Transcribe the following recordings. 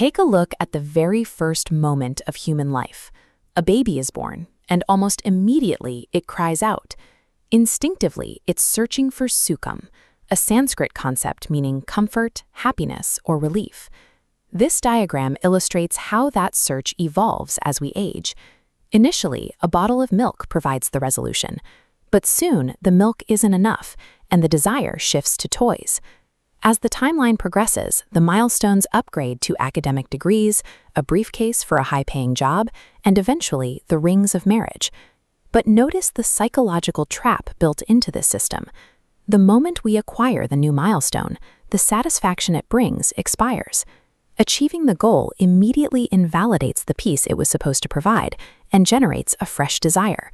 Take a look at the very first moment of human life. A baby is born, and almost immediately it cries out. Instinctively, it's searching for Sukham, a Sanskrit concept meaning comfort, happiness, or relief. This diagram illustrates how that search evolves as we age. Initially, a bottle of milk provides the resolution, but soon the milk isn't enough, and the desire shifts to toys. As the timeline progresses, the milestones upgrade to academic degrees, a briefcase for a high-paying job, and eventually the rings of marriage. But notice the psychological trap built into this system. The moment we acquire the new milestone, the satisfaction it brings expires. Achieving the goal immediately invalidates the peace it was supposed to provide and generates a fresh desire.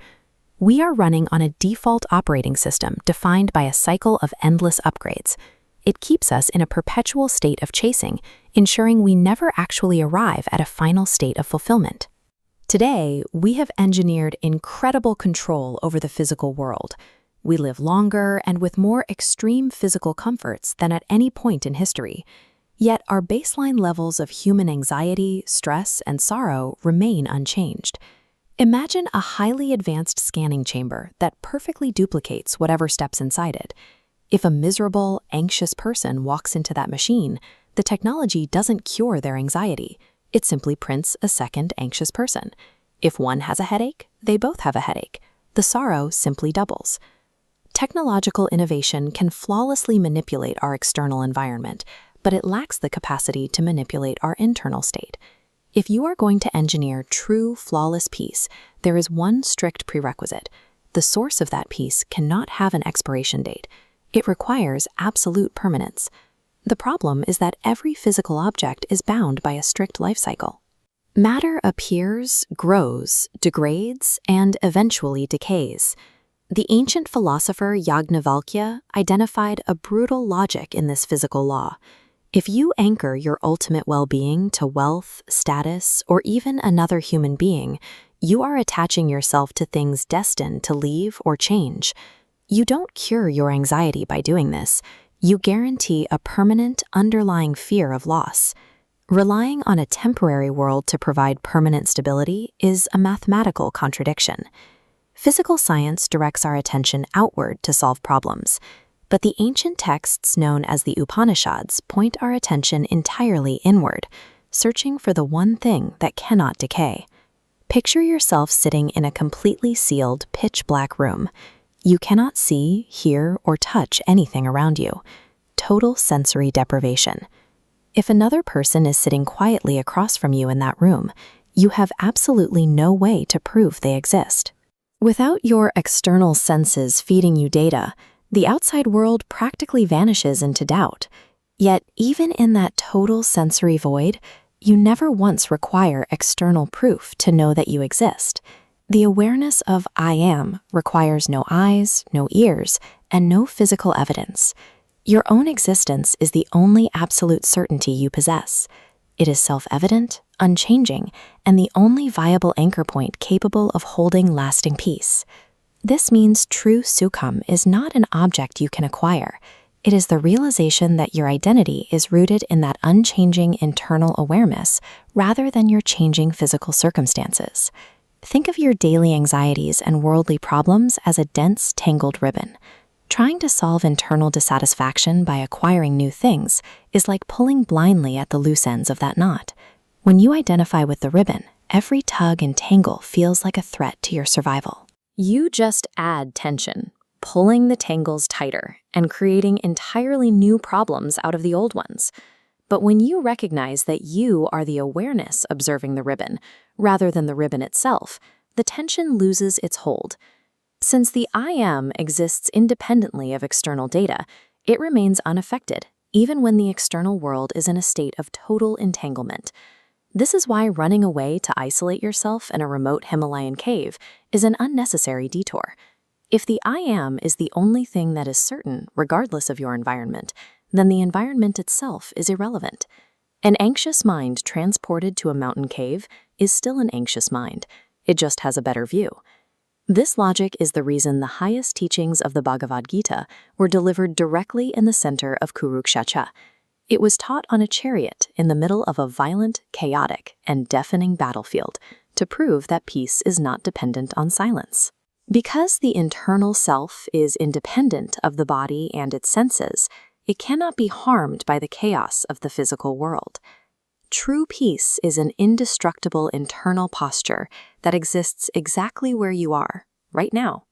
We are running on a default operating system defined by a cycle of endless upgrades. It keeps us in a perpetual state of chasing, ensuring we never actually arrive at a final state of fulfillment. Today, we have engineered incredible control over the physical world. We live longer and with more extreme physical comforts than at any point in history. Yet our baseline levels of human anxiety, stress, and sorrow remain unchanged. Imagine a highly advanced scanning chamber that perfectly duplicates whatever steps inside it. If a miserable, anxious person walks into that machine, the technology doesn't cure their anxiety. It simply prints a second anxious person. If one has a headache, they both have a headache. The sorrow simply doubles. Technological innovation can flawlessly manipulate our external environment, but it lacks the capacity to manipulate our internal state. If you are going to engineer true, flawless peace, there is one strict prerequisite. The source of that peace cannot have an expiration date. It requires absolute permanence. The problem is that every physical object is bound by a strict life cycle. Matter appears, grows, degrades, and eventually decays. The ancient philosopher Yajnavalkya identified a brutal logic in this physical law. If you anchor your ultimate well-being to wealth, status, or even another human being, you are attaching yourself to things destined to leave or change. You don't cure your anxiety by doing this. You guarantee a permanent, underlying fear of loss. Relying on a temporary world to provide permanent stability is a mathematical contradiction. Physical science directs our attention outward to solve problems, but the ancient texts known as the Upanishads point our attention entirely inward, searching for the one thing that cannot decay. Picture yourself sitting in a completely sealed, pitch-black room. You cannot see, hear, or touch anything around you. Total sensory deprivation. If another person is sitting quietly across from you in that room, you have absolutely no way to prove they exist. Without your external senses feeding you data, the outside world practically vanishes into doubt. Yet, even in that total sensory void, you never once require external proof to know that you exist. The awareness of I am requires no eyes, no ears, and no physical evidence. Your own existence is the only absolute certainty you possess. It is self-evident, unchanging, and the only viable anchor point capable of holding lasting peace. This means true Sukham is not an object you can acquire. It is the realization that your identity is rooted in that unchanging internal awareness rather than your changing physical circumstances. Think of your daily anxieties and worldly problems as a dense, tangled ribbon. Trying to solve internal dissatisfaction by acquiring new things is like pulling blindly at the loose ends of that knot. When you identify with the ribbon, every tug and tangle feels like a threat to your survival. You just add tension, pulling the tangles tighter and creating entirely new problems out of the old ones. But when you recognize that you are the awareness observing the ribbon, rather than the ribbon itself, the tension loses its hold. Since the I am exists independently of external data, it remains unaffected, even when the external world is in a state of total entanglement. This is why running away to isolate yourself in a remote Himalayan cave is an unnecessary detour. If the I am is the only thing that is certain, regardless of your environment, then the environment itself is irrelevant. An anxious mind transported to a mountain cave is still an anxious mind. It just has a better view. This logic is the reason the highest teachings of the Bhagavad Gita were delivered directly in the center of Kurukshetra. It was taught on a chariot in the middle of a violent, chaotic, and deafening battlefield to prove that peace is not dependent on silence. Because the internal self is independent of the body and its senses, it cannot be harmed by the chaos of the physical world. True peace is an indestructible internal posture that exists exactly where you are, right now.